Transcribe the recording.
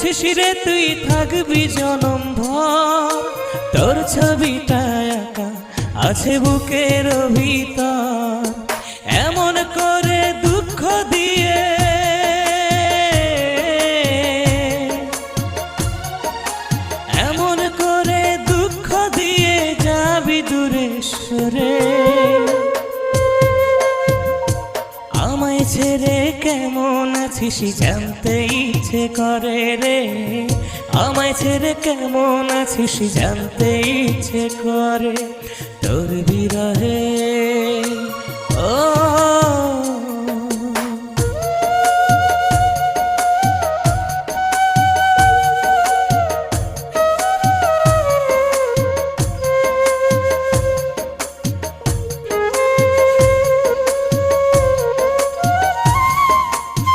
আছিস রে তুই থাকবি জনম ভর, তোর ছবিটা একা আছে বুকের ভিতর। এমন করে দুঃখ দিয়ে এমন করে দুঃখ দিয়ে যাবি দূরে সরে। আমায় ছেড়ে কেমন আছিস জানতে ইচ্ছে করে রে, আমায় ছেড়ে কেমন আছিস জানতে ইচ্ছে করে। তোর বিরহে ও